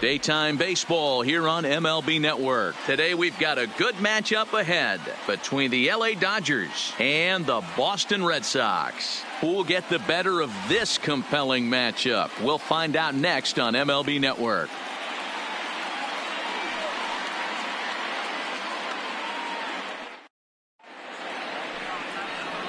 Daytime baseball here on MLB Network. Today we've got a good matchup ahead between the LA Dodgers and the Boston Red Sox. Who will get the better of this compelling matchup? We'll find out next on MLB Network.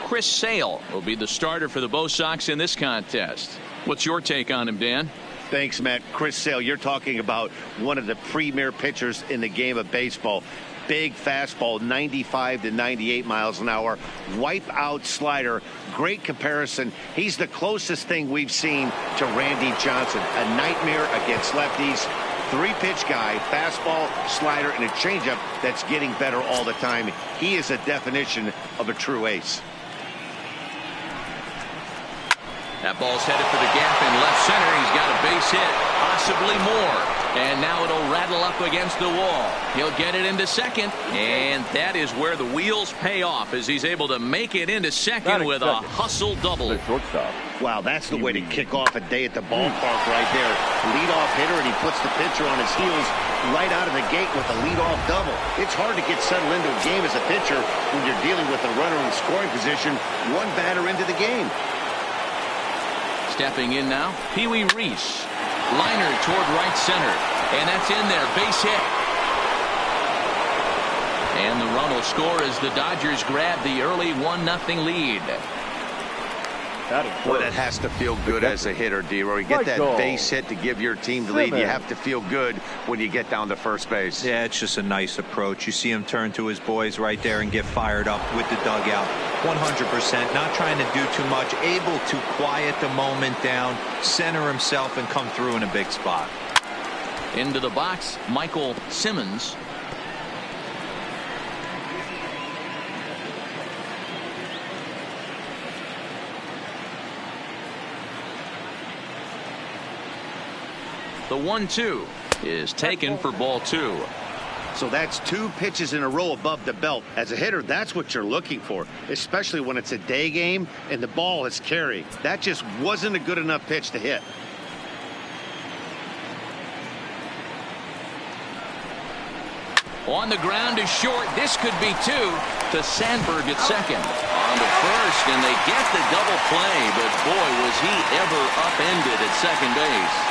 Chris Sale will be the starter for the Bo Sox in this contest. What's your take on him, Dan? Thanks, Matt. Chris Sale, you're talking about one of the premier pitchers in the game of baseball. Big fastball, 95 to 98 miles an hour. Wipe out slider. Great comparison. He's the closest thing we've seen to Randy Johnson. A nightmare against lefties. Three-pitch guy, fastball, slider, and a changeup that's getting better all the time. He is a definition of a true ace. That ball's headed for the gap in left center. He's got a base hit, possibly more. And now it'll rattle up against the wall. He'll get it into second. And that is where the wheels pay off as he's able to make it into second with a hustle double. Wow, that's the way to kick off a day at the ballpark right there. Leadoff hitter, and he puts the pitcher on his heels right out of the gate with a leadoff double. It's hard to get settled into a game as a pitcher when you're dealing with a runner in scoring position one batter into the game. Stepping in now, Pee Wee Reese. Liner toward right center. And that's in there. Base hit. And the run will score as the Dodgers grab the early 1-0 lead. Boy, that has to feel good as a hitter, D-Roy. You get that base hit to give your team the lead. You have to feel good when you get down to first base. Yeah, it's just a nice approach. You see him turn to his boys right there and get fired up with the dugout. 100%, not trying to do too much, able to quiet the moment down, center himself, and come through in a big spot. Into the box, Michael Simmons. The 1-2 is taken for ball 2. So that's 2 pitches in a row above the belt. As a hitter, that's what you're looking for, especially when it's a day game and the ball is carried. That just wasn't a good enough pitch to hit. On the ground is short. This could be 2 to Sandberg at second. On to first, and they get the double play, but boy, was he ever upended at second base.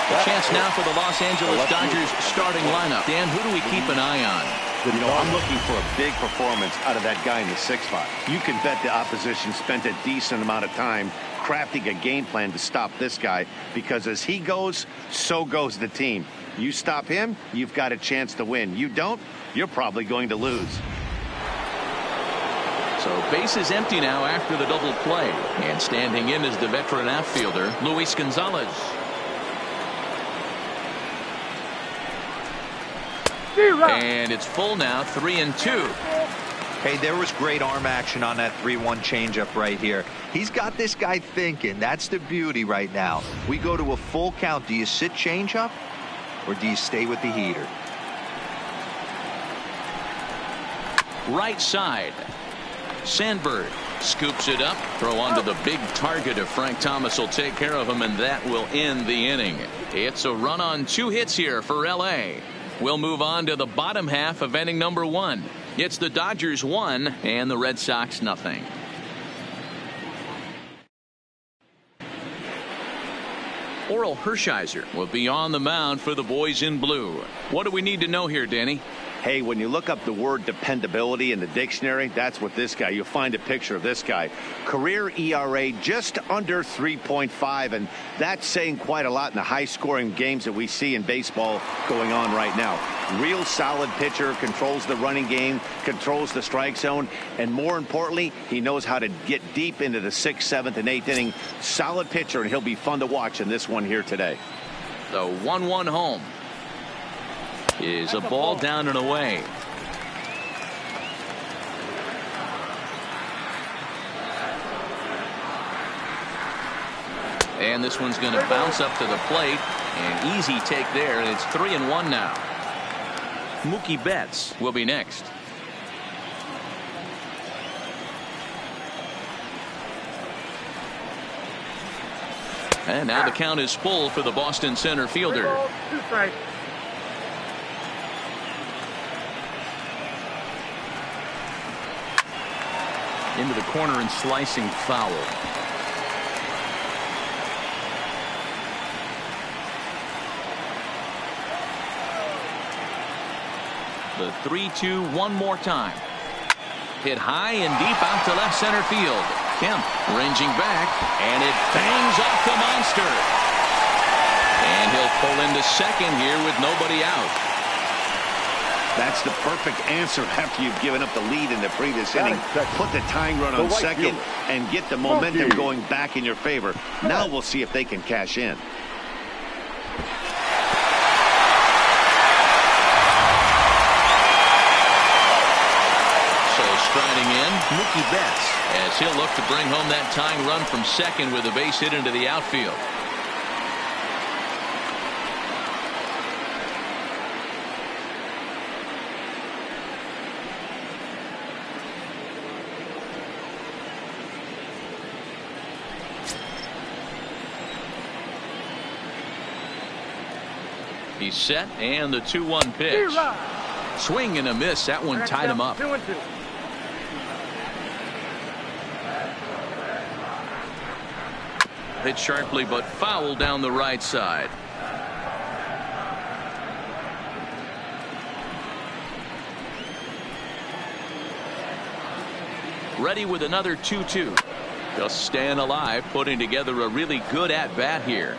A chance now for the Los Angeles Dodgers starting lineup. Dan, who do we keep an eye on? You know, I'm looking for a big performance out of that guy in the 6th spot. You can bet the opposition spent a decent amount of time crafting a game plan to stop this guy, because as he goes, so goes the team. You stop him, you've got a chance to win. You don't, you're probably going to lose. So base is empty now after the double play. And standing in is the veteran outfielder, Luis Gonzalez. And it's full now, 3-2. Hey, there was great arm action on that 3-1 changeup right here. He's got this guy thinking. That's the beauty right now. We go to a full count. Do you sit changeup or do you stay with the heater? Right side. Sandberg scoops it up. Throw onto the big target of Frank Thomas will take care of him, and that will end the inning. It's a run on 2 hits here for LA. We'll move on to the bottom half of inning number 1. It's the Dodgers 1 and the Red Sox nothing. Orel Hershiser will be on the mound for the boys in blue. What do we need to know here, Danny? Hey, when you look up the word dependability in the dictionary, that's what this guy, you'll find a picture of this guy. Career ERA just under 3.5, and that's saying quite a lot in the high-scoring games that we see in baseball going on right now. Real solid pitcher, controls the running game, controls the strike zone, and more importantly, he knows how to get deep into the 6th, 7th, and 8th inning. Solid pitcher, and he'll be fun to watch in this one here today. The 1-1 home is a ball down and away. And this one's going to bounce up to the plate. An easy take there, and it's 3-1 now. Mookie Betts will be next. And now the count is full for the Boston center fielder. Into the corner and slicing foul. The 3-2 one more time. Hit high and deep out to left center field. Kemp ranging back, and it bangs off the monster. And he'll pull into second here with nobody out. That's the perfect answer after you've given up the lead in the previous inning. Put the tying run on second and get the momentum going back in your favor. Now we'll see if they can cash in. Striding in, Mookie Betts, as he'll look to bring home that tying run from second with a base hit into the outfield. He's set, and the 2-1 pitch. Swing and a miss. That one tied him up. 2-2. Hit sharply but foul down the right side. Ready with another 2-2. Just staying alive, putting together a really good at bat here.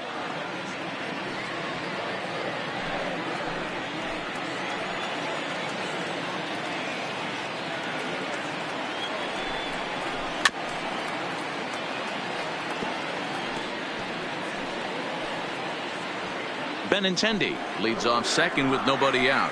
Benintendi leads off second with nobody out.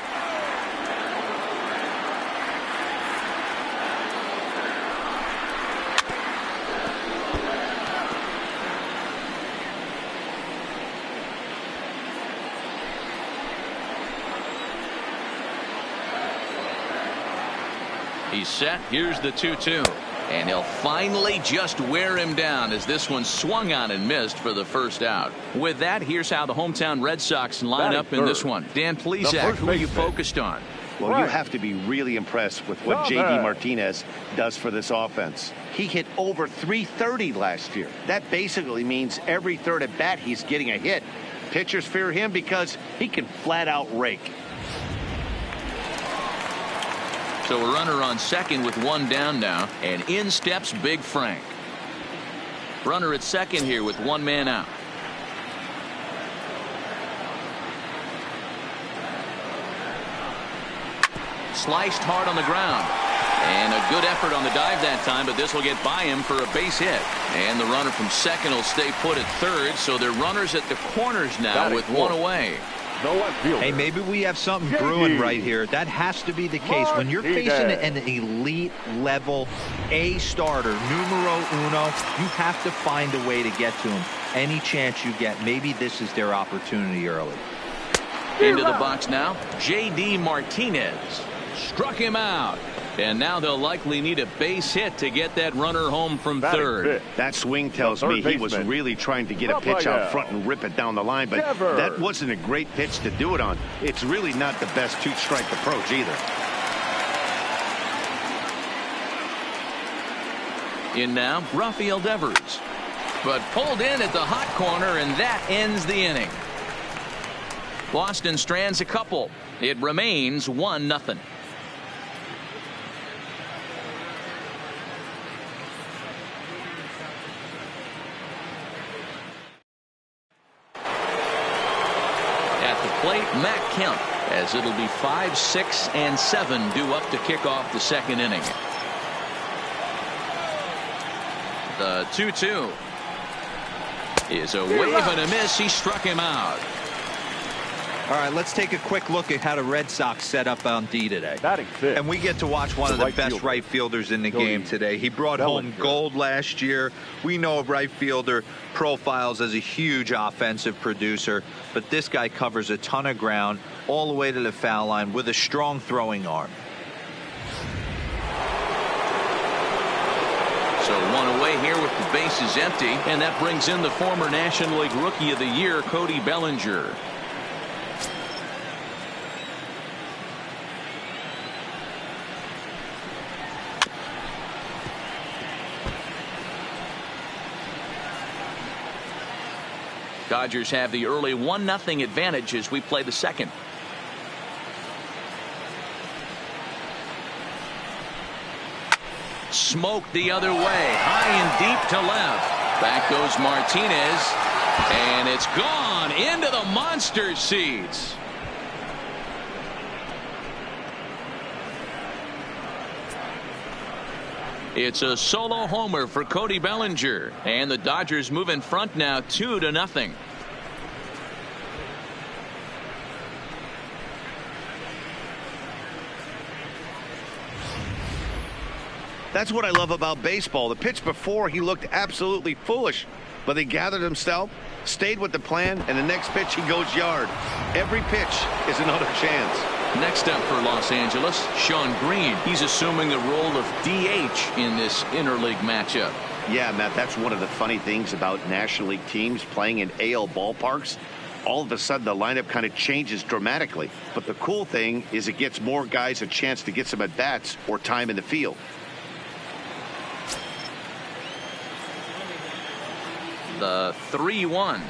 He's set. Here's the 2-2. And he'll finally just wear him down as this one swung on and missed for the first out. With that, here's how the hometown Red Sox line up in this one. Dan Plesac, who are you focused on? Well, you have to be really impressed with what J.D. Martinez does for this offense. He hit over .330 last year. That basically means every third at bat he's getting a hit. Pitchers fear him because he can flat out rake. So a runner on second with one down now, and in steps Big Frank. Runner at second here with one man out. Sliced hard on the ground, and a good effort on the dive that time, but this will get by him for a base hit. And the runner from second will stay put at third, so they're runners at the corners now with one away. Hey, maybe we have something brewing right here. That has to be the case. When you're facing an elite level A starter, numero uno, you have to find a way to get to him. Any chance you get, maybe this is their opportunity early. Into the box now, J.D. Martinez struck him out. And now they'll likely need a base hit to get that runner home from third. That swing tells me he was really trying to get a pitch out front and rip it down the line, but that wasn't a great pitch to do it on. It's really not the best two-strike approach either. In now, Rafael Devers. But pulled in at the hot corner, and that ends the inning. Boston strands a couple. It remains 1-0. Plate Matt Kemp, as it'll be 5, 6, and 7 due up to kick off the second inning. The 2-2 is a wave and a miss. He struck him out. All right, let's take a quick look at how the Red Sox set up on D today. And we get to watch one of the best right fielders in the game today. He brought home gold last year. We know a right fielder profiles as a huge offensive producer, but this guy covers a ton of ground all the way to the foul line with a strong throwing arm. So So one away here with the bases empty, and that brings in the former National League Rookie of the Year, Cody Bellinger. Dodgers have the early 1-0 advantage as we play the second. Smoked the other way, high and deep to left. Back goes Martinez, and it's gone into the monster seats. It's a solo homer for Cody Bellinger, and the Dodgers move in front now 2-0. That's what I love about baseball. The pitch before, he looked absolutely foolish, but he gathered himself, stayed with the plan, and the next pitch he goes yard. Every pitch is another chance. Next up for Los Angeles, Sean Green. He's assuming the role of DH in this interleague matchup. Yeah, Matt, that's one of the funny things about National League teams playing in AL ballparks. All of a sudden, the lineup kind of changes dramatically. But the cool thing is it gets more guys a chance to get some at-bats or time in the field. The 3-1.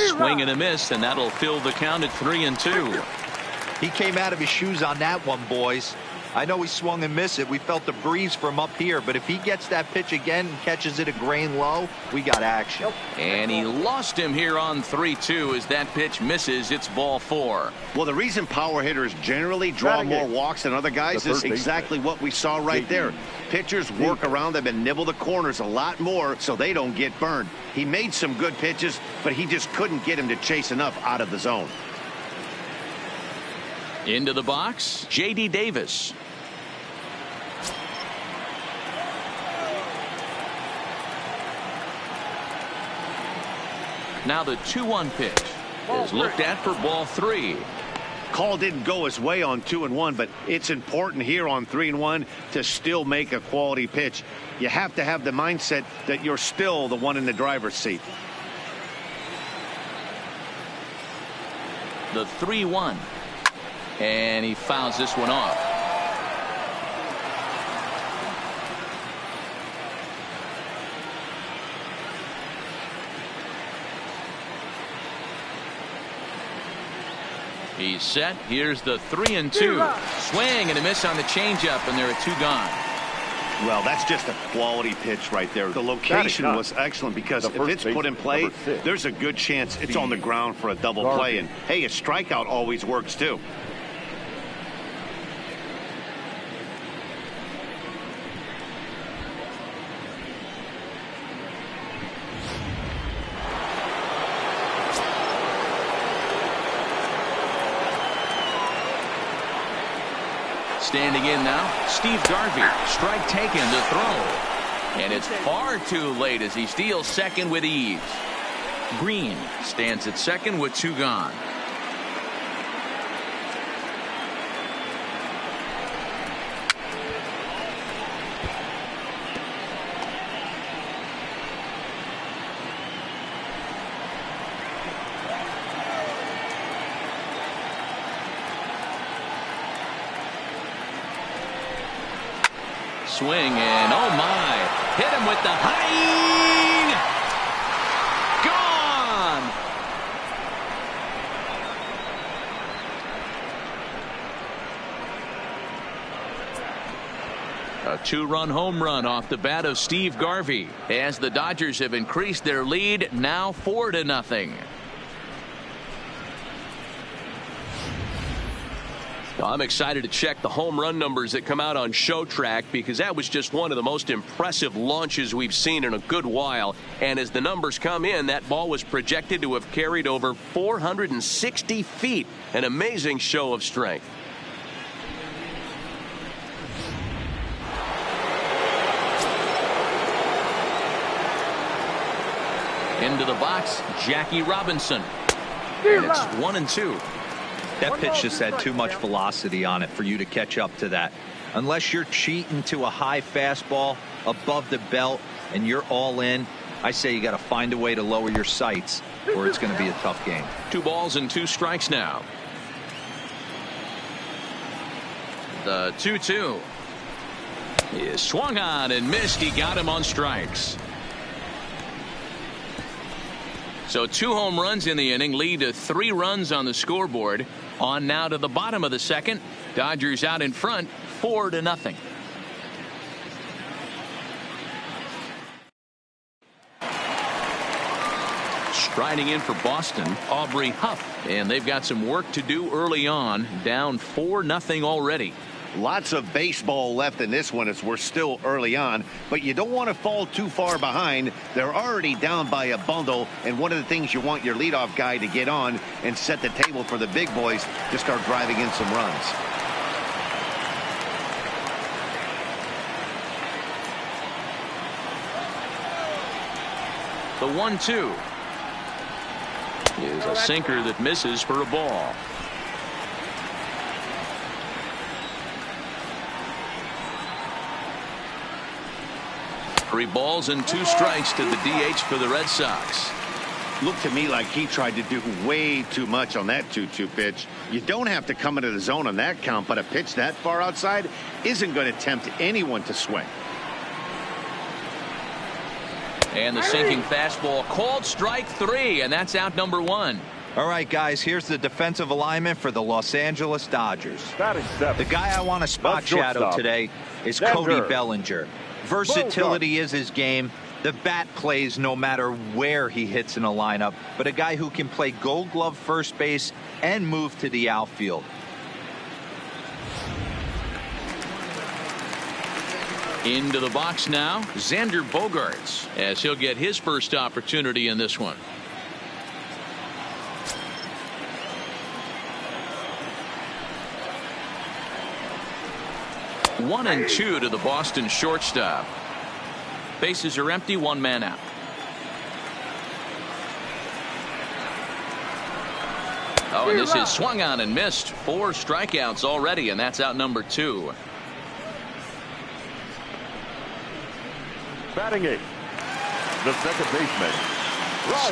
Swing and a miss, and that'll fill the count at 3-2. He came out of his shoes on that one, boys. I know he swung and missed it. We felt the breeze from up here, but if he gets that pitch again and catches it a grain low, we got action. And he lost him here on 3-2 as that pitch misses. It's ball 4. Well, the reason power hitters generally draw more walks than other guys is exactly what we saw right there. Pitchers work around them and nibble the corners a lot more so they don't get burned. He made some good pitches, but he just couldn't get him to chase enough out of the zone. Into the box, J.D. Davis. Now the 2-1 pitch is looked at for ball 3. Call didn't go his way on 2-1, but it's important here on 3-1 to still make a quality pitch. You have to have the mindset that you're still the one in the driver's seat. The 3-1. And he fouls this one off. He's set. Here's the 3-2. Swing and a miss on the changeup, and there are 2 gone. Well, that's just a quality pitch right there. The location was excellent because if it's put in play, there's a good chance it's on the ground for a double play. And, hey, a strikeout always works, too. Standing in now, Steve Garvey. Strike taken to throw. And it's far too late as he steals second with ease. Green stands at second with 2 gone. Swing and oh my, hit him with the high. Gone. A 2-run home run off the bat of Steve Garvey as the Dodgers have increased their lead now 4-0. I'm excited to check the home run numbers that come out on Show Track because that was just one of the most impressive launches we've seen in a good while. And as the numbers come in, that ball was projected to have carried over 460 feet. An amazing show of strength. Into the box, Jackie Robinson. And it's 1-2. That pitch just had too much velocity on it for you to catch up to that. Unless you're cheating to a high fastball above the belt and you're all in, I say you got to find a way to lower your sights or it's going to be a tough game. 2 balls and 2 strikes now. The 2-2 is swung on and missed. He got him on strikes. So 2 home runs in the inning lead to 3 runs on the scoreboard. On now to the bottom of the second. Dodgers out in front 4-0. Striding in for Boston, Aubrey Huff, and they've got some work to do early on, down 4-0 already. Lots of baseball left in this one as we're still early on, but you don't want to fall too far behind. They're already down by a bundle, and one of the things you want your leadoff guy to get on and set the table for the big boys to start driving in some runs. The 1-2 is a sinker that misses for a ball. 3 balls and 2 strikes to the DH for the Red Sox. Looked to me like he tried to do way too much on that 2-2 pitch. You don't have to come into the zone on that count, but a pitch that far outside isn't going to tempt anyone to swing. And the sinking fastball called strike 3, and that's out number 1. All right, guys, here's the defensive alignment for the Los Angeles Dodgers. The guy I want to spot shadow today is Cody Bellinger. Versatility is his game. The bat plays no matter where he hits in a lineup, but a guy who can play Gold Glove first base and move to the outfield. Into the box now, Xander Bogaerts, as he'll get his first opportunity in this one. One and 2 to the Boston shortstop. Bases are empty, 1 man out. Oh, and this is swung on and missed. 4 strikeouts already, and that's out number 2. Batting 8, the second baseman.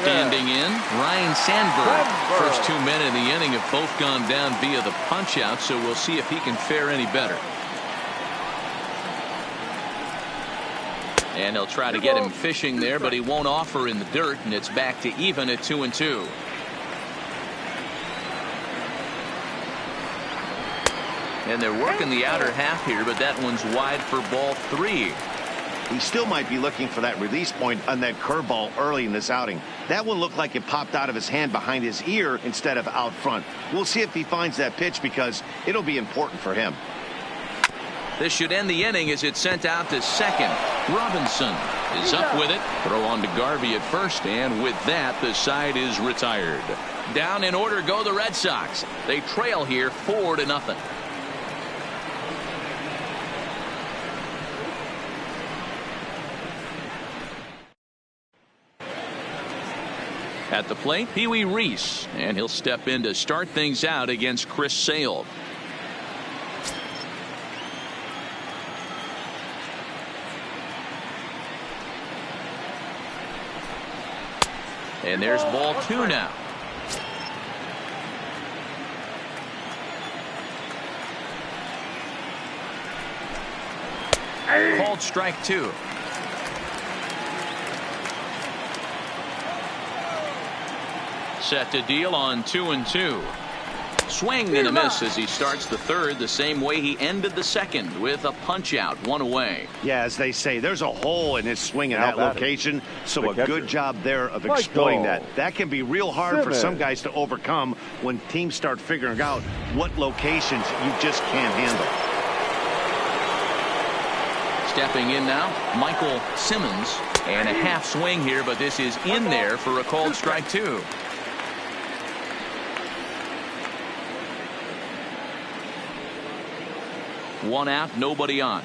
Standing in, Ryan Sandberg. First 2 men in the inning have both gone down via the punch out, so we'll see if he can fare any better. And they'll try to get him fishing there, but he won't offer in the dirt, and it's back to even at 2-2. And they're working the outer half here, but that one's wide for ball 3. He still might be looking for that release point on that curveball early in this outing. That one looked like it popped out of his hand behind his ear instead of out front. We'll see if he finds that pitch because it'll be important for him. This should end the inning as it's sent out to second. Robinson is up with it. Throw on to Garvey at first, and with that, the side is retired. Down in order go the Red Sox. They trail here 4-0. At the plate, Pee Wee Reese, and he'll step in to start things out against Chris Sale. And there's ball 2 now. Called strike 2. Set to deal on 2-2. Swing and a miss as he starts the third the same way he ended the second, with a punch out, 1 away. Yeah, as they say, there's a hole in his swing in that location, so a good job there of exploiting that. That can be real hard for some guys to overcome when teams start figuring out what locations you just can't handle. Stepping in now, Michael Simmons, and a half swing here, but this is in there for a called strike 2. One out, nobody on.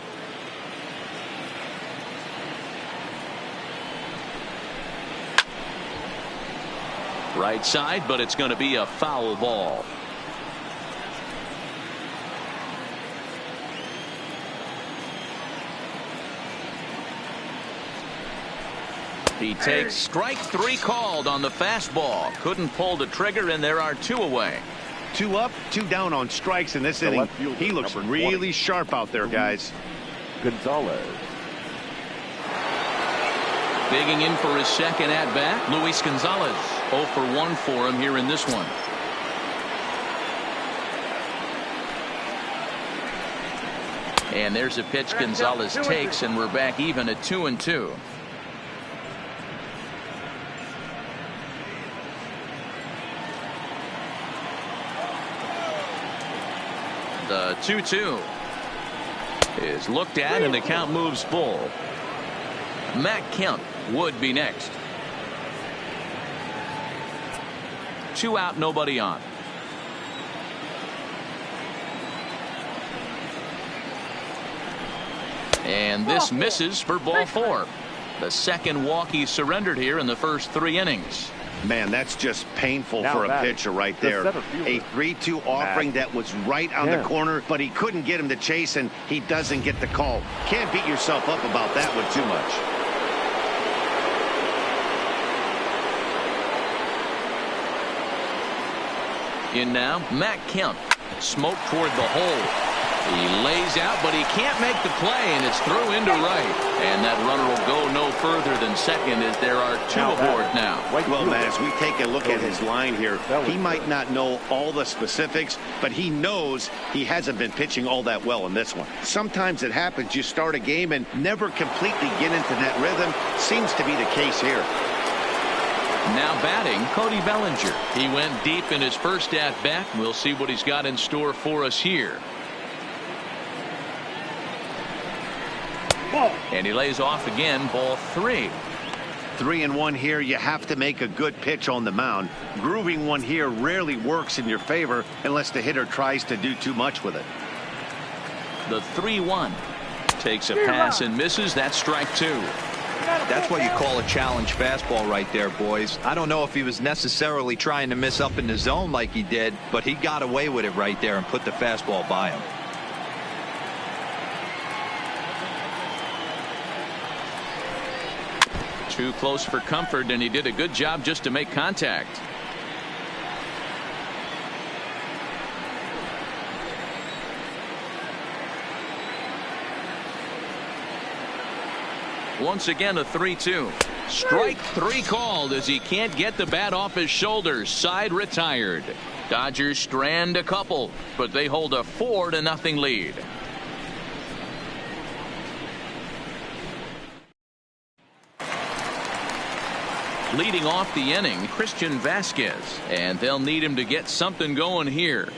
Right side, but it's going to be a foul ball. He takes strike 3 called on the fastball. Couldn't pull the trigger, and there are 2 away. 2 up, 2 down on strikes in this inning. He looks really sharp out there, guys. Gonzalez. Digging in for his second at bat, Luis Gonzalez. 0 for 1 for him here in this one. And there's a pitch Gonzalez takes, and we're back even at 2-2. The 2-2 is looked at, and the count moves full. Matt Kemp would be next. 2 out, nobody on. And this misses for ball 4. The second walk he surrendered here in the first 3 innings. Man, that's just painful for a pitcher right there. A 3-2 offering that was right on the corner, but he couldn't get him to chase, and he doesn't get the call. Can't beat yourself up about that one too much. In now, Matt Kemp. Smoke toward the hole. He lays out, but he can't make the play, and it's through into right. And that runner will go no further than second, as there are 2 aboard now. Well, Matt, as we take a look at his line here, he might not know all the specifics, but he knows he hasn't been pitching all that well in this one. Sometimes it happens. You start a game and never completely get into that rhythm. Seems to be the case here. Now batting, Cody Bellinger. He went deep in his first at-bat. We'll see what he's got in store for us here. And he lays off again, ball 3. 3-1 here. You have to make a good pitch on the mound. Grooving one here rarely works in your favor unless the hitter tries to do too much with it. The 3-1 takes a pass and misses. That's strike 2. That's what you call a challenge fastball right there, boys. I don't know if he was necessarily trying to miss up in the zone like he did, but he got away with it right there and put the fastball by him. Too close for comfort, and he did a good job just to make contact. Once again, a 3-2. Strike 3 called as he can't get the bat off his shoulders. Side retired. Dodgers strand a couple, but they hold a 4-0 lead. Leading off the inning, Christian Vasquez, and they'll need him to get something going here.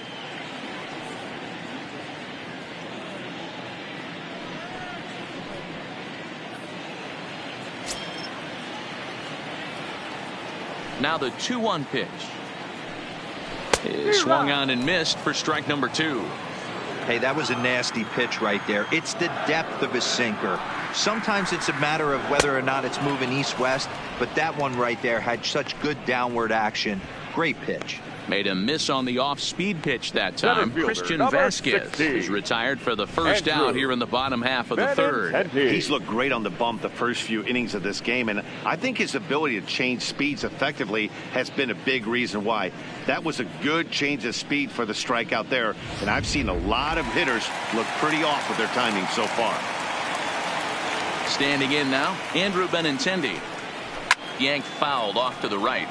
Now the 2-1 pitch is swung on and missed for strike number 2. Hey, that was a nasty pitch right there. It's the depth of his sinker. Sometimes it's a matter of whether or not it's moving east-west, but that one right there had such good downward action. Great pitch. Made a miss on the off-speed pitch that time. Christian Vasquez is retired for the first out here in the bottom half of the third. He's looked great on the bump the first few innings of this game, and I think his ability to change speeds effectively has been a big reason why. That was a good change of speed for the strikeout there, and I've seen a lot of hitters look pretty off with their timing so far. Standing in now, Andrew Benintendi. Yanked fouled off to the right.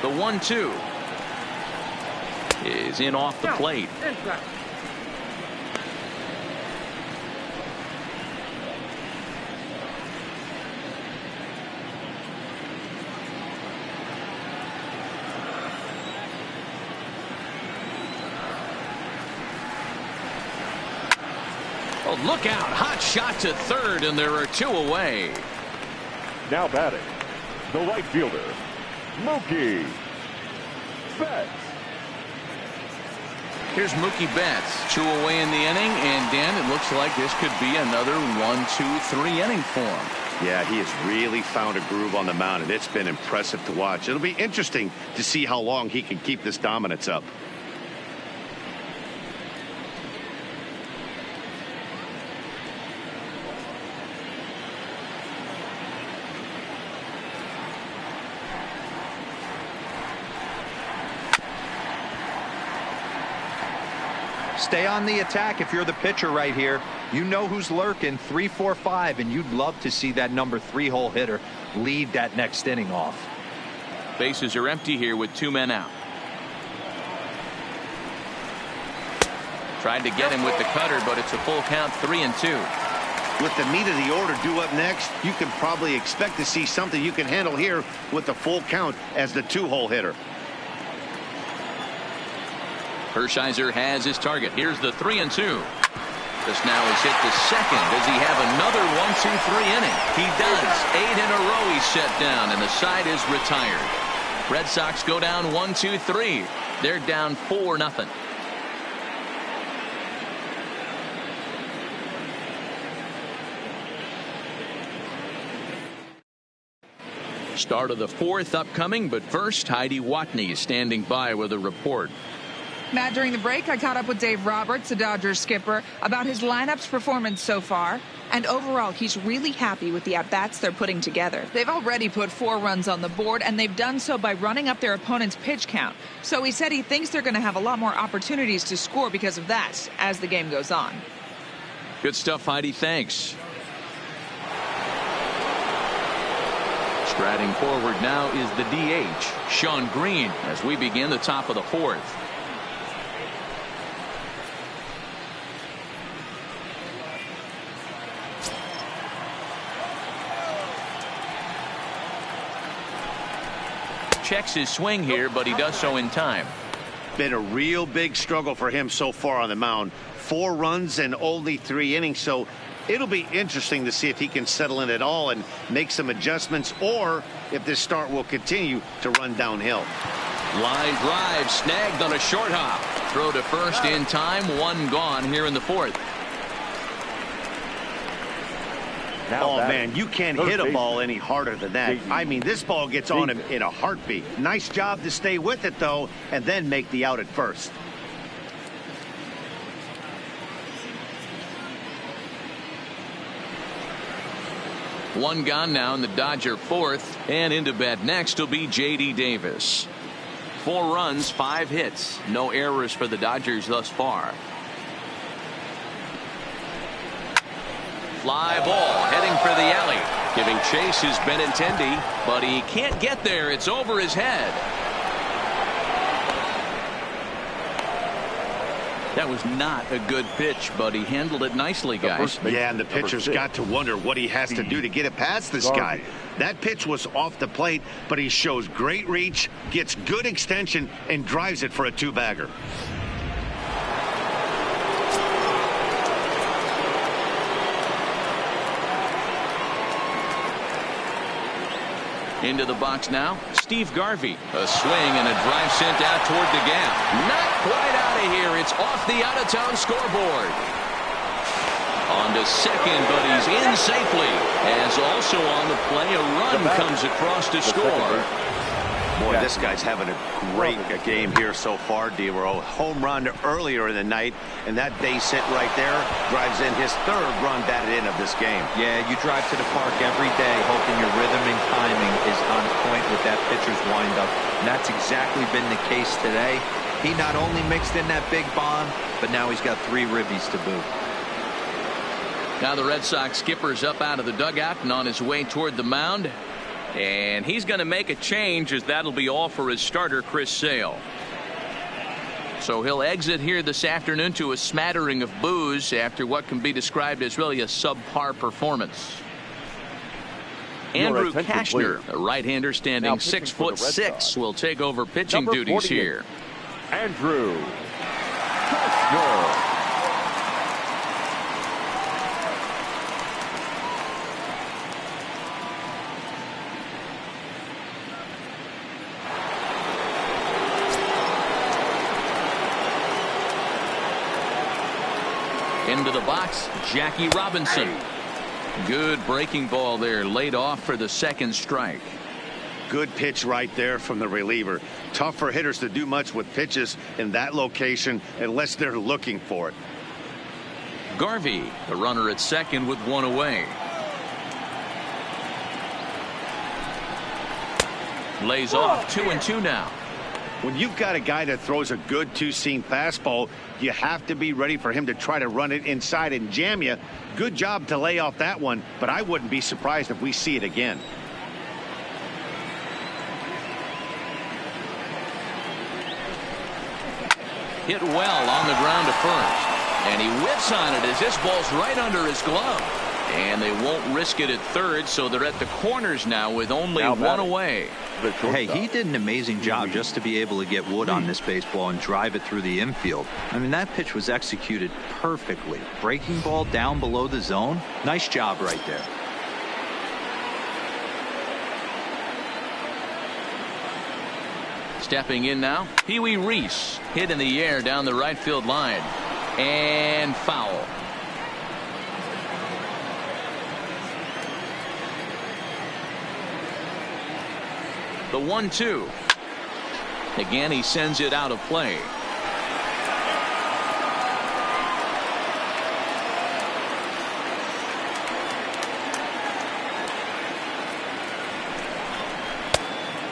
The 1-2 is in off the plate. Oh, look out. Hot shot to third, and there are 2 away. Now batting, the right fielder, Mookie Betts. Here's Mookie Betts. 2 away in the inning, and Dan, it looks like this could be another 1-2-3 inning for him. Yeah, he has really found a groove on the mound, and it's been impressive to watch. It'll be interesting to see how long he can keep this dominance up. Stay on the attack if you're the pitcher right here. You know who's lurking, 3, 4, 5, and you'd love to see that number 3-hole hitter lead that next inning off. Bases are empty here with 2 men out. Tried to get him with the cutter, but it's a full count, 3-2. With the meat of the order due up next, you can probably expect to see something you can handle here with the full count as the 2-hole hitter. Hershiser has his target. Here's the 3-2. This now is hit to second. Does he have another 1-2-3 inning? He does. 8 in a row he's set down, and the side is retired. Red Sox go down 1-2-3. They're down 4-0. Start of the 4th upcoming, but first, Heidi Watney standing by with a report. Matt, during the break, I caught up with Dave Roberts, the Dodgers skipper, about his lineup's performance so far. And overall, he's really happy with the at-bats they're putting together. They've already put 4 runs on the board, and they've done so by running up their opponent's pitch count. So he said he thinks they're going to have a lot more opportunities to score because of that as the game goes on. Good stuff, Heidi. Thanks. Striding forward now is the DH, Sean Green, as we begin the top of the 4th. Checks his swing here, but he does so in time. Been a real big struggle for him so far on the mound. 4 runs and only 3 innings, so it'll be interesting to see if he can settle in at all and make some adjustments, or if this start will continue to run downhill. Line drive snagged on a short hop. Throw to first in time. 1 gone here in the 4th. Oh, man, you can't hit a ball any harder than that. I mean, this ball gets on him in a heartbeat. Nice job to stay with it, though, and then make the out at first. One gone now in the Dodger 4th, and into bat next will be J.D. Davis. 4 runs, 5 hits, no errors for the Dodgers thus far. Fly ball heading for the alley. Giving chase is Benintendi, but he can't get there. It's over his head. That was not a good pitch, but he handled it nicely, guys. Yeah, and the pitcher's got to wonder what he has to do to get it past this guy. That pitch was off the plate, but he shows great reach, gets good extension, and drives it for a 2-bagger. Into the box now, Steve Garvey. A swing and a drive sent out toward the gap. Not quite out of here. It's off the out-of-town scoreboard. On to second, but he's in safely. As also on the play, a run comes across to score. Boy, this guy's having a great game here so far, D-Row. Home run earlier in the night, and that base hit right there drives in his 3rd run batted in of this game. Yeah, you drive to the park every day hoping your rhythm and timing is on point with that pitcher's windup. And that's exactly been the case today. He not only mixed in that big bomb, but now he's got 3 ribbies to boot. Now the Red Sox skipper's up out of the dugout and on his way toward the mound. And he's going to make a change, as that'll be all for his starter, Chris Sale. So he'll exit here this afternoon to a smattering of boos after what can be described as really a subpar performance. Andrew Kashner, a right-hander standing 6'6", will take over pitching duties here. Andrew Kashner. Into the box, Jackie Robinson. Good breaking ball there, laid off for the 2nd strike. Good pitch right there from the reliever. Tough for hitters to do much with pitches in that location unless they're looking for it. Garvey, the runner at second with 1 away. Lays off 2-2 now. When you've got a guy that throws a good two-seam fastball, you have to be ready for him to try to run it inside and jam you. Good job to lay off that one, but I wouldn't be surprised if we see it again. Hit well on the ground to first. And he whips on it as this ball's right under his glove. And they won't risk it at third, so they're at the corners now with only one away. Hey, he did an amazing job just to be able to get wood on this baseball and drive it through the infield. I mean, that pitch was executed perfectly. Breaking ball down below the zone. Nice job right there. Stepping in now, Pee Wee Reese. Hit in the air down the right field line. And foul. The 1-2. Again, he sends it out of play.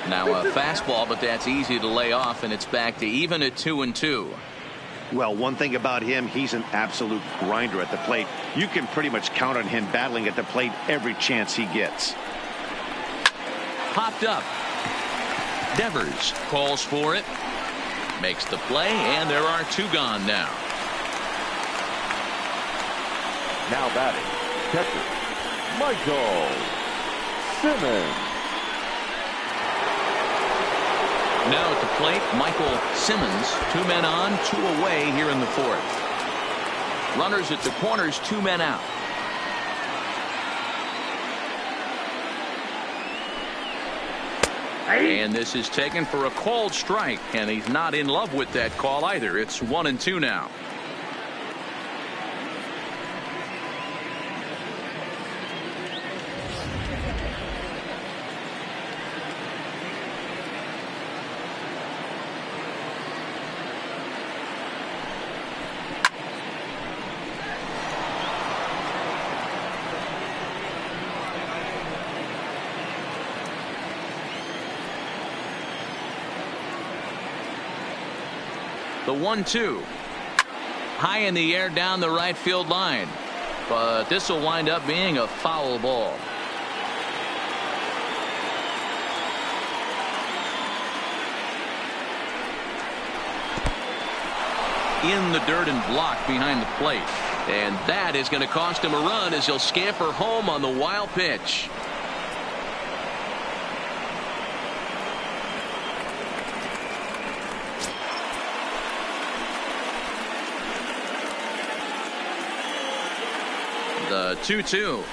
Now a fastball, but that's easy to lay off, and it's back to even at 2-2. Well, one thing about him, he's an absolute grinder at the plate. You can pretty much count on him battling at the plate every chance he gets. Popped up. Devers calls for it, makes the play, and there are two gone now. Now batting, catcher, Michael Simmons. Now at the plate, Michael Simmons. 2 men on, 2 away here in the fourth. Runners at the corners, 2 men out. And this is taken for a called strike, and he's not in love with that call either. It's 1-2 now. The 1-2. High in the air down the right field line. But this will wind up being a foul ball. In the dirt and blocked behind the plate. And that is going to cost him a run as he'll scamper home on the wild pitch. The 2-2.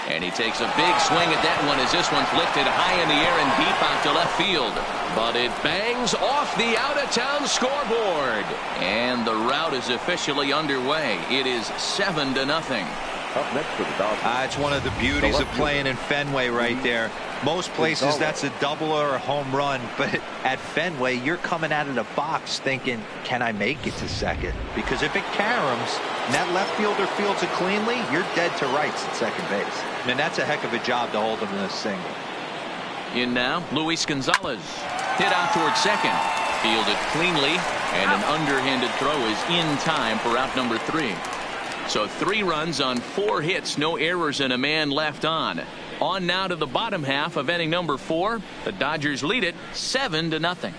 And he takes a big swing at that one as this one's lifted high in the air and deep out to left field. But it bangs off the out-of-town scoreboard. And the rout is officially underway. It is 7-0. Up next for the Dodgers. It's one of the beauties of playing in Fenway right there. Most places that's a double or a home run, but at Fenway you're coming out of the box thinking, can I make it to second? Because if it caroms and that left fielder fields it cleanly, you're dead to rights at second base. And that's a heck of a job to hold him in a single. In now, Luis Gonzalez. Hit out towards second. Fielded cleanly, and an underhanded throw is in time for out number 3. So 3 runs on 4 hits, no errors, and a man left on. On now to the bottom half of inning number 4. The Dodgers lead it 7-0.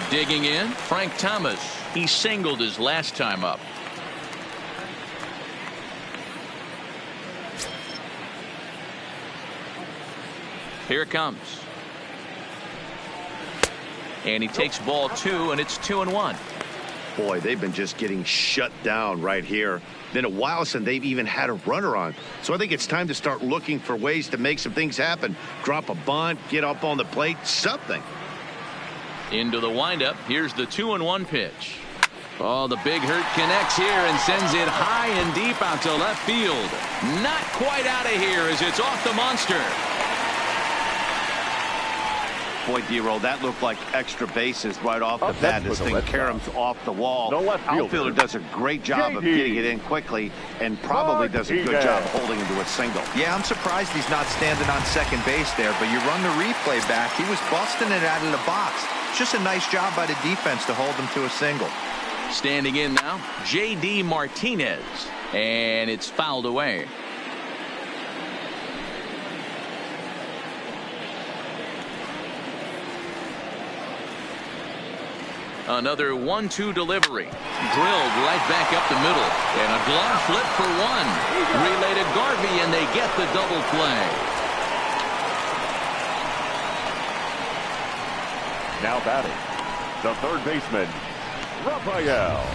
Digging in, Frank Thomas. He singled his last time up. Here it comes. And he takes ball 2, and it's 2-1. Boy, they've been just getting shut down right here. Been a while since they've even had a runner on. So I think it's time to start looking for ways to make some things happen. Drop a bunt, get up on the plate, something. Into the windup. Here's the 2-1 pitch. Oh, the big hurt connects here and sends it high and deep out to left field. Not quite out of here as it's off the monster. Boy, D-Roll, that looked like extra bases right off the bat. This thing caroms off the wall. Outfielder does a great job of getting it in quickly and probably does a good job holding him to a single. Yeah, I'm surprised he's not standing on second base there, but you run the replay back. He was busting it out of the box. It's just a nice job by the defense to hold him to a single. Standing in now, J.D. Martinez, and it's fouled away. Another 1-2 delivery. Drilled right back up the middle. And a glove flip for one. Relay to Garvey, and they get the double play. Now batting, the third baseman, Rafael.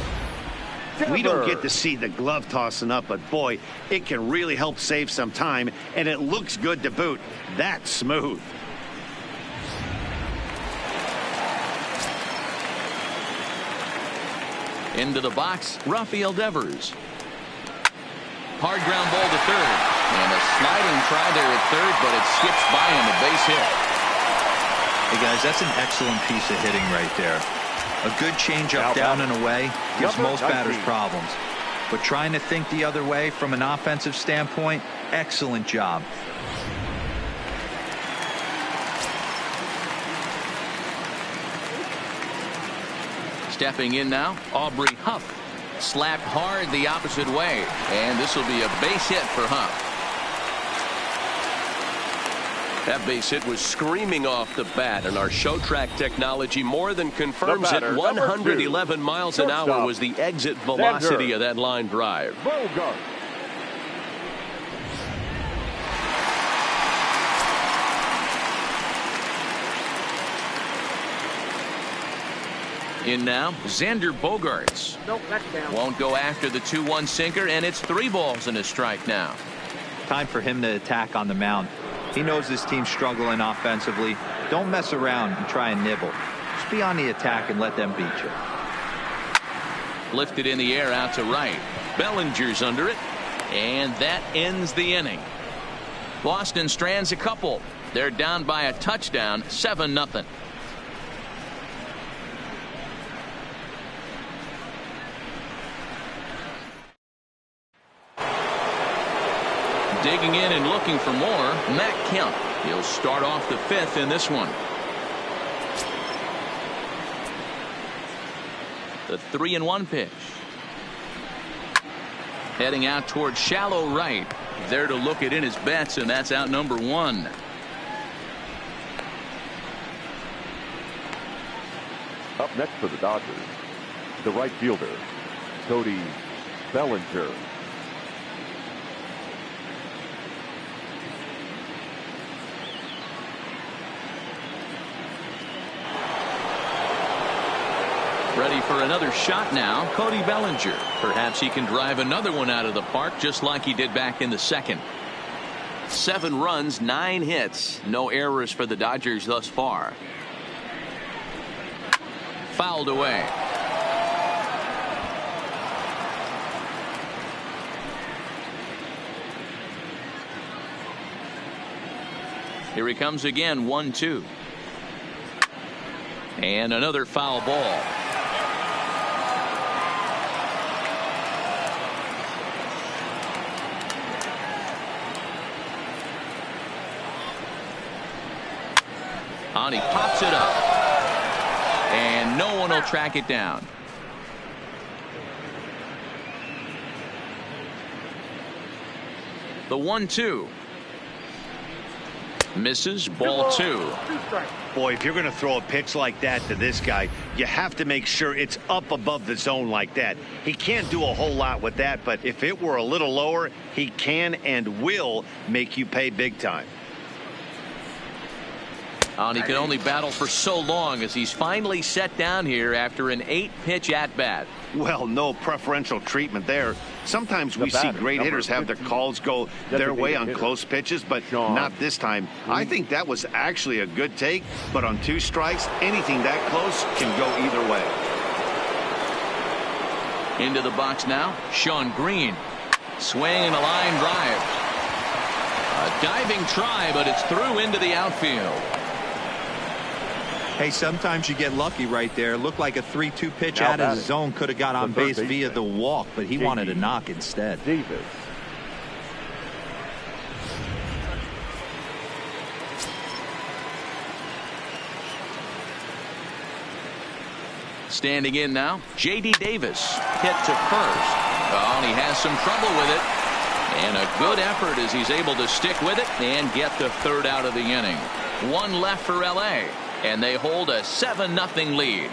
We don't get to see the glove tossing up, but boy, it can really help save some time, and it looks good to boot. That's smooth. Into the box, Rafael Devers. Hard ground ball to third. And a sliding try there at third, but it skips by him, a base hit. Hey, guys, that's an excellent piece of hitting right there. A good changeup down and away gives most batters problems. But trying to think the other way from an offensive standpoint, excellent job. Stepping in now, Aubrey Huff. Slapped hard the opposite way. And this will be a base hit for Huff. That base hit was screaming off the bat, and our show track technology more than confirms it. 111 miles an hour was the exit velocity of that line drive. Bogart. In now, Xander Bogaerts. Won't go after the 2-1 sinker, and it's 3 balls and a strike now. Time for him to attack on the mound. He knows his team's struggling offensively. Don't mess around and try and nibble. Just be on the attack and let them beat you. Lifted in the air out to right. Bellinger's under it, and that ends the inning. Boston strands a couple. They're down by a touchdown, 7-0. Digging in and looking for more, Matt Kemp. He'll start off the 5th in this one. The 3-1 pitch. Heading out towards shallow right. There to look it in his bets, and that's out number 1. Up next for the Dodgers, the right fielder, Cody Bellinger. Ready for another shot now, Cody Bellinger. Perhaps he can drive another one out of the park just like he did back in the second. 7 runs, 9 hits. No errors for the Dodgers thus far. Fouled away. Here he comes again, 1-2. And another foul ball. On, he pops it up. And no one will track it down. The 1-2. Misses, ball 2. Boy, if you're going to throw a pitch like that to this guy, you have to make sure it's up above the zone like that. He can't do a whole lot with that, but if it were a little lower, he can and will make you pay big time. And he can only battle for so long as he's finally set down here after an 8-pitch at-bat. Well, no preferential treatment there. Sometimes we see great hitters have their calls go their way on close pitches, but not this time. I think that was actually a good take, but on 2 strikes, anything that close can go either way. Into the box now, Sean Green. Swing and a line drive. A diving try, but it's through into the outfield. Hey, sometimes you get lucky right there. Looked like a 3-2 pitch out of the zone. Could have got on base via the walk, but he wanted a knock instead. Davis. Standing in now, J.D. Davis hit to first. Oh, and he has some trouble with it. And a good effort as he's able to stick with it and get the third out of the inning. One left for L.A., and they hold a 7-0 lead.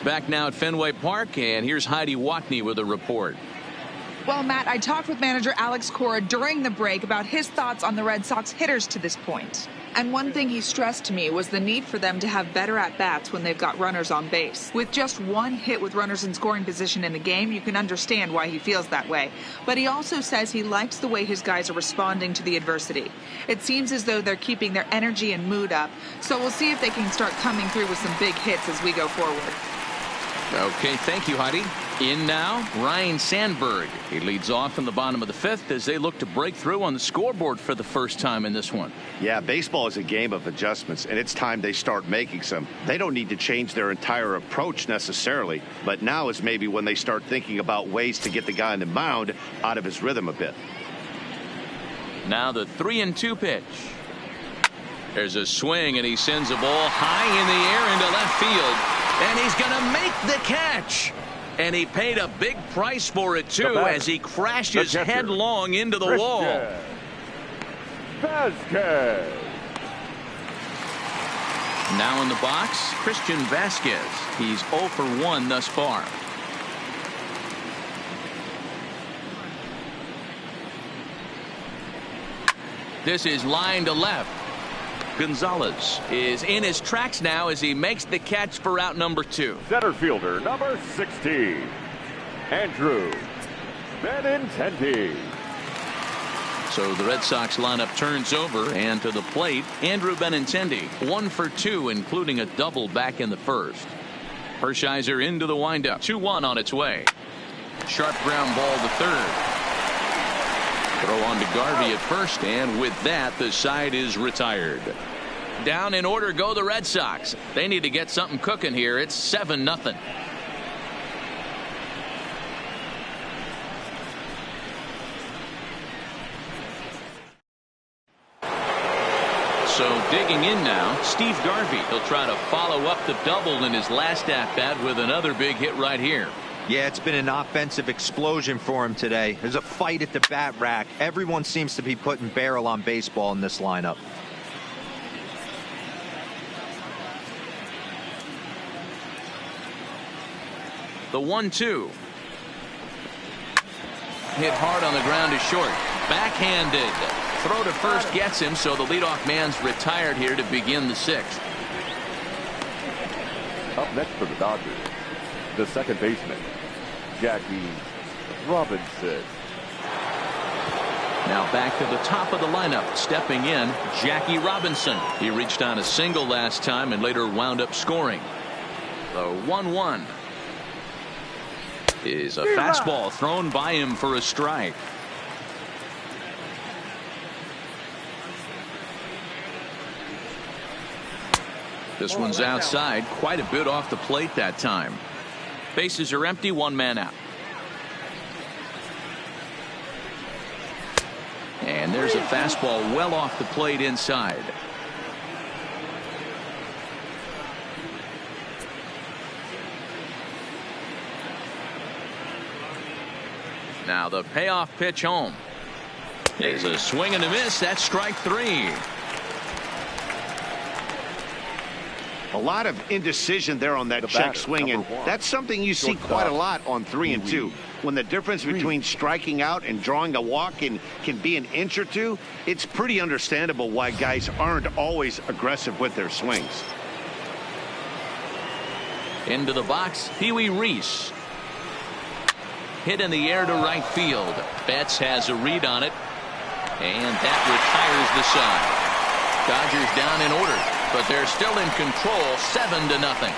Back now at Fenway Park, and here's Heidi Watney with a report. Well, Matt, I talked with manager Alex Cora during the break about his thoughts on the Red Sox hitters to this point. And one thing he stressed to me was the need for them to have better at-bats when they've got runners on base. With just one hit with runners in scoring position in the game, you can understand why he feels that way. But he also says he likes the way his guys are responding to the adversity. It seems as though they're keeping their energy and mood up. So we'll see if they can start coming through with some big hits as we go forward. Okay, thank you, Heidi. In now, Ryan Sandberg. He leads off in the bottom of the fifth as they look to break through on the scoreboard for the first time in this one. Yeah, baseball is a game of adjustments, and it's time they start making some. They don't need to change their entire approach necessarily, but now is maybe when they start thinking about ways to get the guy on the mound out of his rhythm a bit. Now the 3-2 pitch. There's a swing, and he sends a ball high in the air into left field. And he's going to make the catch. And he paid a big price for it, too, as he crashes headlong into the wall. Vasquez. Now in the box, Christian Vasquez. He's 0 for 1 thus far. This is line to left. Gonzalez is in his tracks now as he makes the catch for out number 2. Center fielder number 16, Andrew Benintendi. So the Red Sox lineup turns over, and to the plate, Andrew Benintendi, 1 for 2, including a double back in the first. Hershiser into the windup. 2-1 on its way. Sharp ground ball to third. Throw on to Garvey at first, and with that, the side is retired. Down in order go the Red Sox. They need to get something cooking here. It's 7-0. So digging in now, Steve Garvey. He'll try to follow up the double in his last at-bat with another big hit right here. Yeah, it's been an offensive explosion for him today. There's a fight at the bat rack. Everyone seems to be putting barrel on baseball in this lineup. The 1-2. Hit hard on the ground is short. Backhanded. Throw to first gets him, so the leadoff man's retired here to begin the 6th. Up next for the Dodgers, the second baseman, Jackie Robinson. Now back to the top of the lineup, stepping in, Jackie Robinson. He reached on a single last time and later wound up scoring. The 1-1 is a fastball thrown by him for a strike. This one's outside, quite a bit off the plate that time. Bases are empty, 1 man out. And there's a fastball well off the plate inside. Now the payoff pitch home is a swing and a miss. That's strike 3. A lot of indecision there on that check swing, and that's something you see quite a lot on 3 and 2. When the difference between striking out and drawing a walk can be an inch or two, it's pretty understandable why guys aren't always aggressive with their swings. Into the box, Pee Wee Reese. Hit in the air to right field. Betts has a read on it, and that retires the side. Dodgers down in order, but they're still in control, 7-0.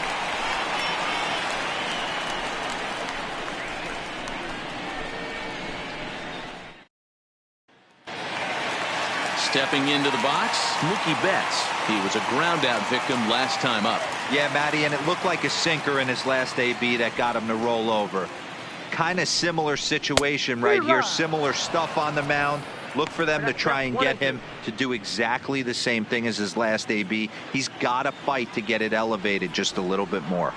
Stepping into the box, Mookie Betts. He was a ground out victim last time up. Yeah, Matty, and it looked like a sinker in his last AB that got him to roll over. Kind of similar situation right here. Similar stuff on the mound. Look for them to try and get him to do exactly the same thing as his last AB. He's got to fight to get it elevated just a little bit more.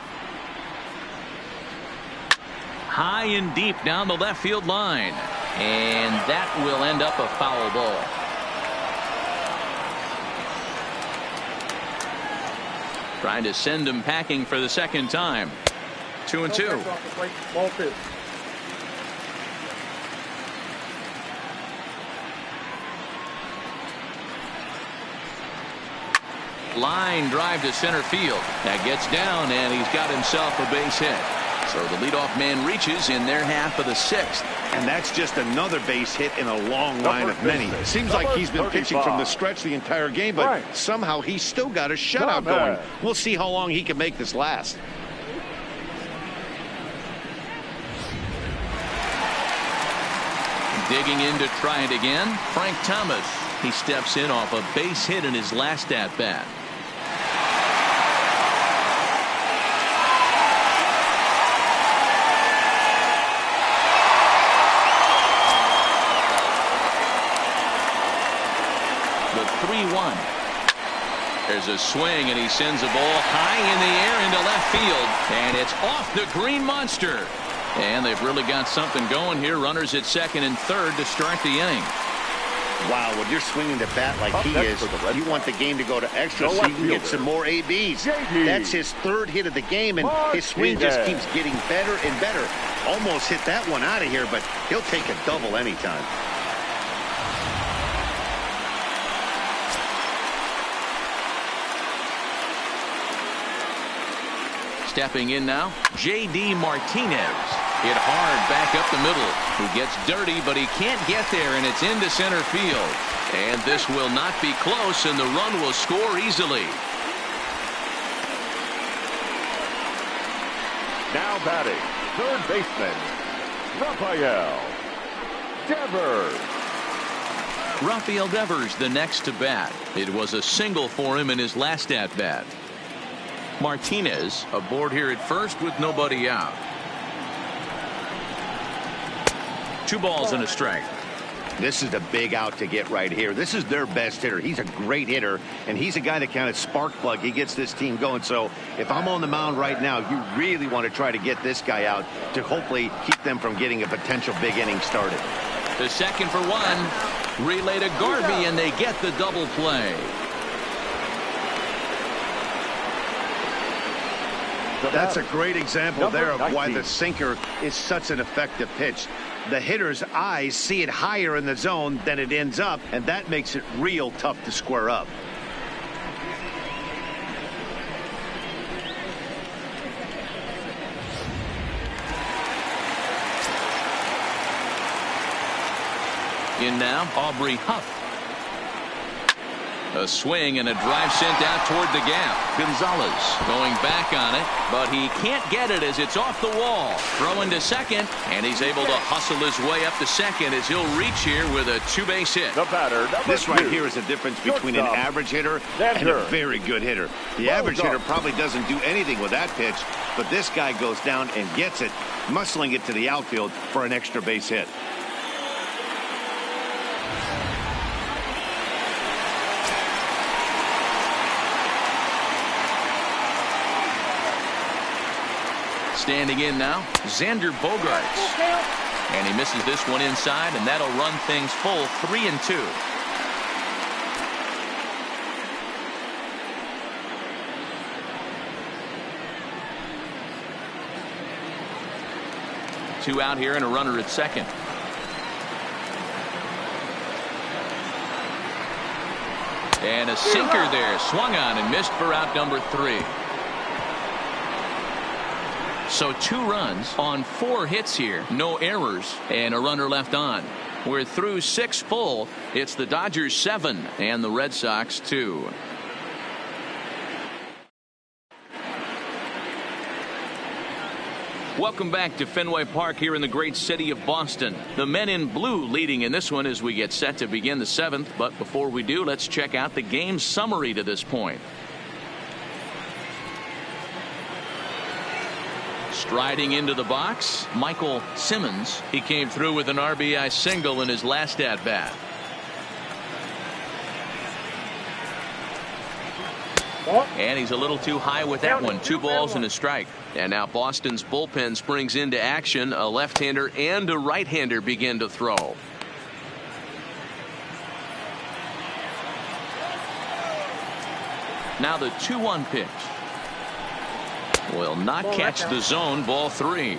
High and deep down the left field line. And that will end up a foul ball. Trying to send him packing for the second time. 2-2. Line drive to center field. That gets down, and he's got himself a base hit. So the leadoff man reaches in their half of the sixth. And that's just another base hit in a long line of many. It seems like he's been pitching from the stretch the entire game, but somehow he's still got a shutout going. We'll see how long he can make this last. Digging in to try it again, Frank Thomas. He steps in off a base hit in his last at-bat. The 3-1. There's a swing, and he sends a ball high in the air into left field, and it's off the green monster. And they've really got something going here. Runners at second and third to start the inning. Wow, when you're swinging the bat like he is, you want the game to go to extra so you can get some more ABs. That's his third hit of the game, and his swing just keeps getting better and better. Almost hit that one out of here, but he'll take a double anytime. Stepping in now, J.D. Martinez. Hit hard back up the middle. He gets dirty, but he can't get there, and it's into center field. And this will not be close, and the run will score easily. Now batting, third baseman, Rafael Devers the next to bat. It was a single for him in his last at-bat. Martinez aboard here at first with nobody out. 2 balls and a strike. This is the big out to get right here. This is their best hitter. He's a great hitter, and he's a guy that kind of spark plug. He gets this team going. So if I'm on the mound right now, you really want to try to get this guy out to hopefully keep them from getting a potential big inning started. The second for one. Relay to Garvey, and they get the double play. That's a great example there of why the sinker is such an effective pitch. The hitter's eyes see it higher in the zone than it ends up, and that makes it real tough to square up. In now, Aubrey Huff. A swing and a drive sent out toward the gap. Gonzalez going back on it, but he can't get it as it's off the wall. Throwing to second, and he's able to hustle his way up to second as he'll reach here with a 2-base hit. The batter, this right here is the difference between an average hitter and a very good hitter. The average hitter probably doesn't do anything with that pitch, but this guy goes down and gets it, muscling it to the outfield for an extra base hit. Standing in now, Xander Bogaerts. And he misses this one inside, and that'll run things full 3-2. Two out here and a runner at second. And a sinker there, swung on and missed for out number 3. So 2 runs on 4 hits here, no errors, and a runner left on. We're through 6 full. It's the Dodgers 7 and the Red Sox 2. Welcome back to Fenway Park here in the great city of Boston. The men in blue leading in this one as we get set to begin the 7th. But before we do, let's check out the game summary to this point. Striding into the box, Michael Simmons. He came through with an RBI single in his last at-bat. And he's a little too high with that one. 2 balls and a strike. And now Boston's bullpen springs into action. A left-hander and a right-hander begin to throw. Now the 2-1 pitch. Will not catch the zone. Ball 3.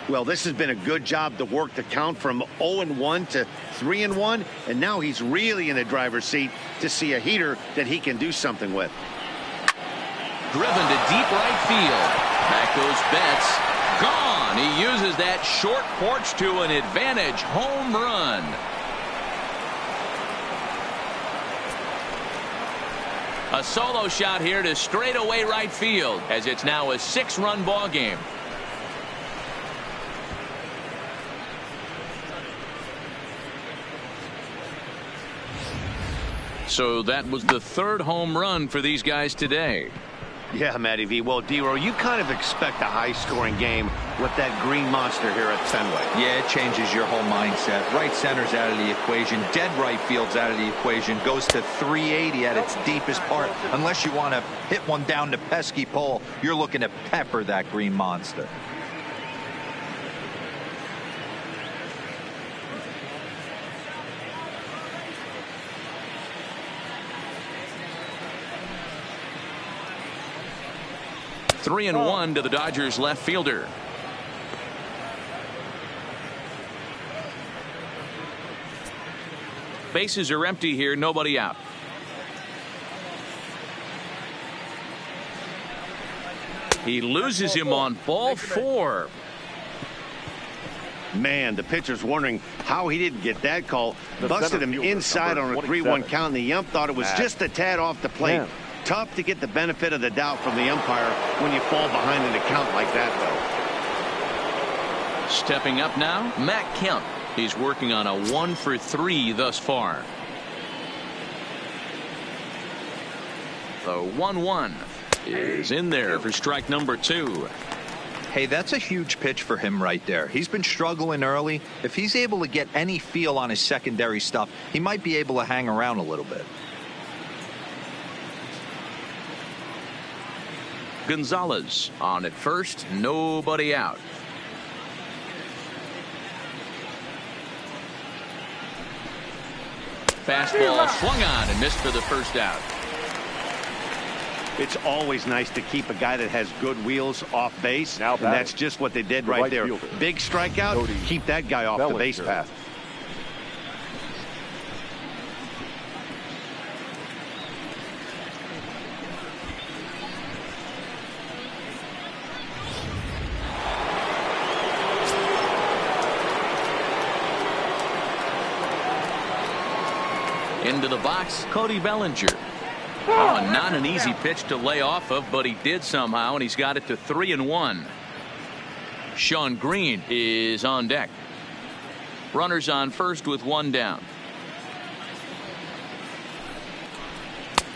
Well, this has been a good job to work the count from 0-1 to 3-1. And now he's really in the driver's seat to see a heater that he can do something with. Driven to deep right field. Back goes Betts. Gone. He uses that short porch to an advantage home run. A solo shot here to straightaway right field as it's now a 6-run ball game. So that was the 3rd home run for these guys today. Yeah, Matty V. Well, D-Row, you kind of expect a high-scoring game with that green monster here at Fenway. Yeah, it changes your whole mindset. Right center's out of the equation. Dead right field's out of the equation. Goes to 380 at its deepest part. Unless you want to hit one down the pesky pole, you're looking to pepper that green monster. Three and 1 to the Dodgers left fielder. Bases are empty here. Nobody out. He loses him on ball 4. Man, the pitcher's wondering how he didn't get that call. Busted him inside on a 3-1 count, and the ump thought it was just a tad off the plate. Tough to get the benefit of the doubt from the umpire when you fall behind in a count like that, though. Stepping up now, Matt Kemp. He's working on a 1 for 3 thus far. The 1-1 is in there for strike number 2. Hey, that's a huge pitch for him right there. He's been struggling early. If he's able to get any feel on his secondary stuff, he might be able to hang around a little bit. Gonzalez on at first, nobody out. Fastball swung on and missed for the first out. It's always nice to keep a guy that has good wheels off base, and that's just what they did right there. Big strikeout, keep that guy off the base path. Into the box, Cody Bellinger. Oh, not an easy pitch to lay off of, but he did somehow, and he's got it to 3-1. Sean Green is on deck. Runners on first with 1 down.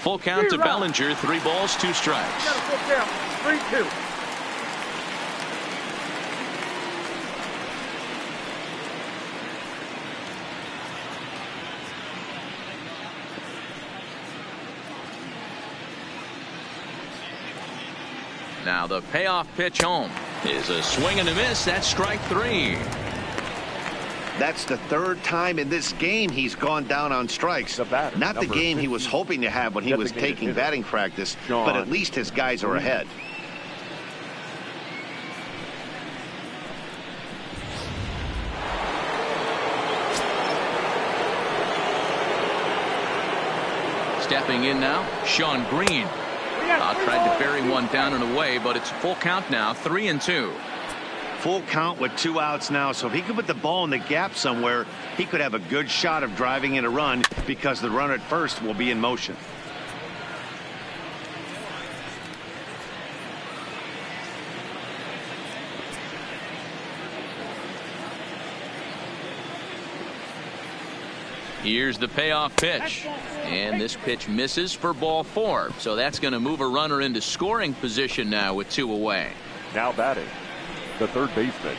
Full count to Bellinger, 3 balls, 2 strikes. 3-2. Now the payoff pitch home is a swing and a miss. That's strike 3. That's the 3rd time in this game he's gone down on strikes. Not the game he was hoping to have when he was taking batting practice, but at least his guys are ahead. Stepping in now, Sean Green. Tried to bury one down and away, but it's full count now, 3-2. Full count with 2 outs now, so if he could put the ball in the gap somewhere, he could have a good shot of driving in a run because the runner at first will be in motion. Here's the payoff pitch. And this pitch misses for ball 4. So that's going to move a runner into scoring position now with 2 away. Now batting, the third baseman,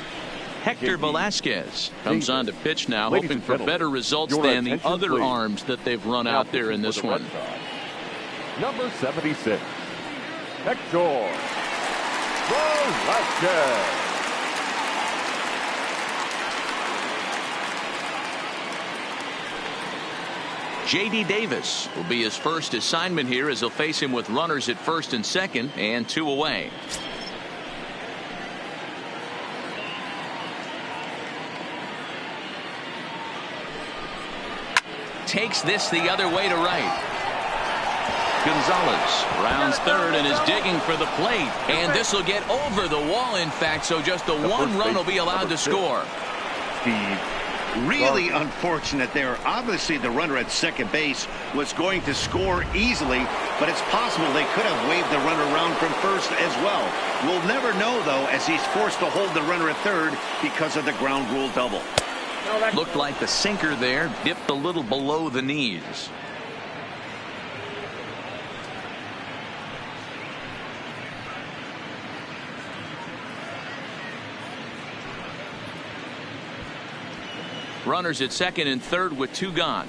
Hector Velasquez comes on to pitch now, Ladies hoping and for gentlemen, better results your than the attention, other please. arms that they've run Now out there in this for the Red one. Sox, number 76, Hector Velasquez. J.D. Davis will be his first assignment here as he'll face him with runners at first and second and 2 away. Takes this the other way to right. Gonzalez rounds third and is digging for the plate. And this will get over the wall, in fact, so just the one run will be allowed to score. Steve. Really unfortunate there. Obviously, the runner at second base was going to score easily, but it's possible they could have waved the runner around from first as well. We'll never know, though, as he's forced to hold the runner at third because of the ground rule double. Looked like the sinker there dipped a little below the knees. Runners at second and third with 2 gone.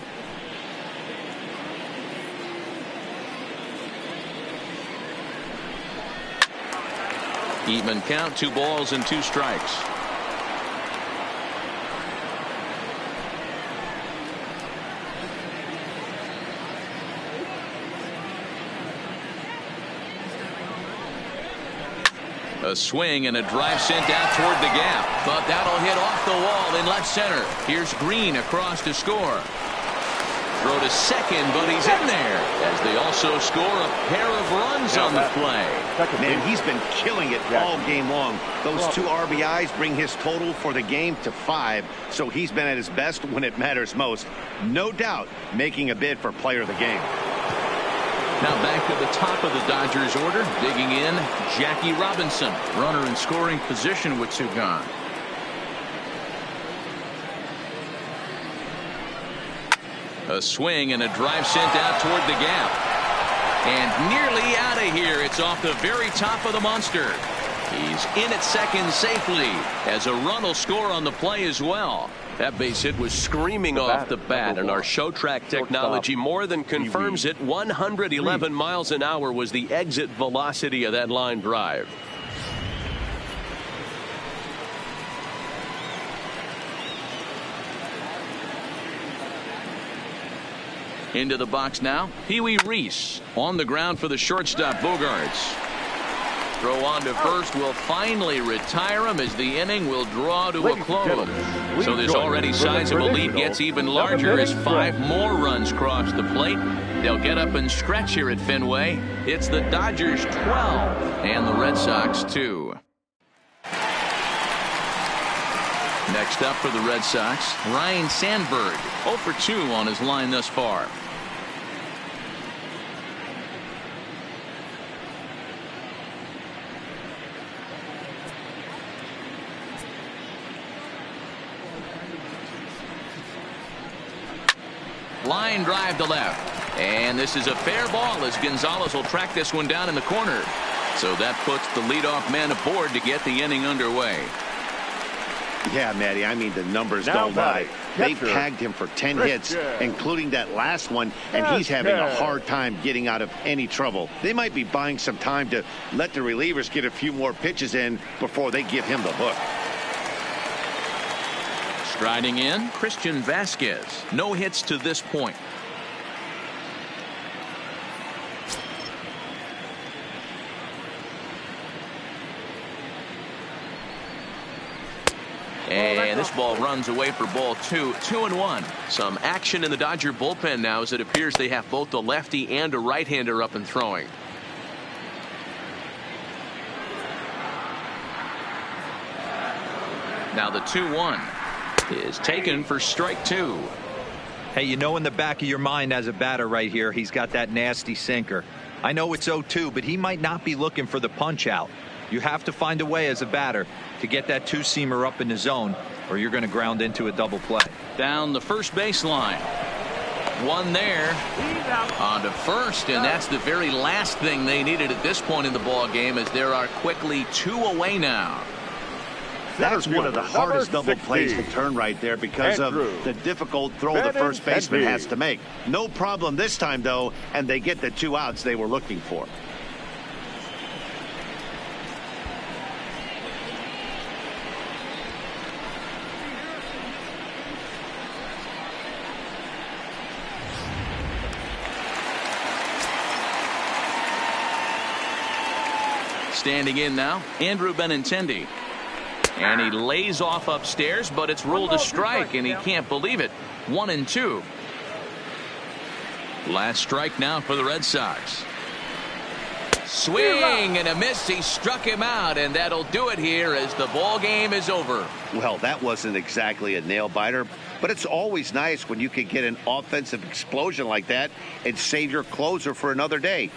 Even count, 2 balls and 2 strikes. A swing and a drive sent out toward the gap, but that'll hit off the wall in left center. Here's Green across to score. Throw to second, but he's in there as they also score a pair of runs on the play. Man, he's been killing it all game long. Those 2 RBIs bring his total for the game to 5, so he's been at his best when it matters most. No doubt making a bid for player of the game. Now back to the top of the Dodgers order, digging in, Jackie Robinson, runner in scoring position with 2 gone. A swing and a drive sent out toward the gap. And nearly out of here. It's off the very top of the monster. He's in at second safely as a run will score on the play as well. That base hit was screaming off the bat, and our show track technology more than confirms it. 111 miles an hour was the exit velocity of that line drive. Into the box now, Pee Wee Reese on the ground for the shortstop Bogarts. Throw on to first will finally retire him as the inning will draw to a close. So this already sizable lead gets even larger as 5 more runs cross the plate. They'll get up and stretch here at Fenway. It's the Dodgers 12 and the Red Sox 2. Next up for the Red Sox, Ryne Sandberg, 0 for 2 on his line thus far. Line drive to left. And this is a fair ball as Gonzalez will track this one down in the corner. So that puts the leadoff man aboard to get the inning underway. Yeah, Matty, I mean, the numbers Now don't lie. They catcher, tagged him for 10 hits, including that last one, and he's having a hard time getting out of any trouble. They might be buying some time to let the relievers get a few more pitches in before they give him the hook. Striding in, Christian Vasquez. No hits to this point. And this ball runs away for ball 2, 2-1. Some action in the Dodger bullpen now as it appears they have both a lefty and a right-hander up and throwing. Now the 2-1 is taken for strike 2. Hey, you know in the back of your mind as a batter right here, he's got that nasty sinker. I know it's 0-2, but he might not be looking for the punch out. You have to find a way as a batter to get that 2-seamer up in the zone, or you're going to ground into a double play. Down the first baseline. One there on to first, and that's the very last thing they needed at this point in the ball game, as there are quickly 2 away now. That's one of the hardest double plays to turn right there because of the difficult throw the first baseman has to make. No problem this time, though, and they get the 2 outs they were looking for. Standing in now, Andrew Benintendi. And he lays off upstairs, but it's ruled a strike, and he can't believe it. 1-2. Last strike now for the Red Sox. Swing and a miss. He struck him out, and that'll do it here as the ball game is over. Well, that wasn't exactly a nail biter, but it's always nice when you can get an offensive explosion like that and save your closer for another day.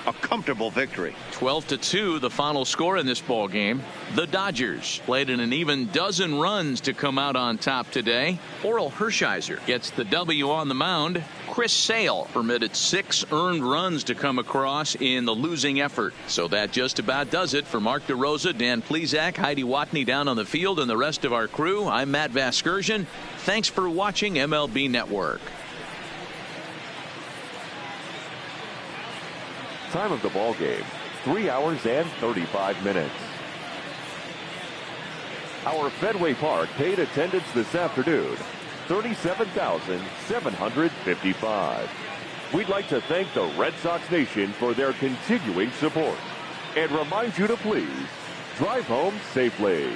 A comfortable victory. 12-2, the final score in this ball game. The Dodgers played in an even dozen runs to come out on top today. Oral Hershiser gets the W on the mound. Chris Sale permitted 6 earned runs to come across in the losing effort. So that just about does it for Mark DeRosa, Dan Plesac, Heidi Watney down on the field, and the rest of our crew. I'm Matt Vasgersian. Thanks for watching MLB Network. Time of the ball game, 3 hours and 35 minutes. Our Fenway Park paid attendance this afternoon, 37,755. We'd like to thank the Red Sox Nation for their continuing support and remind you to please drive home safely.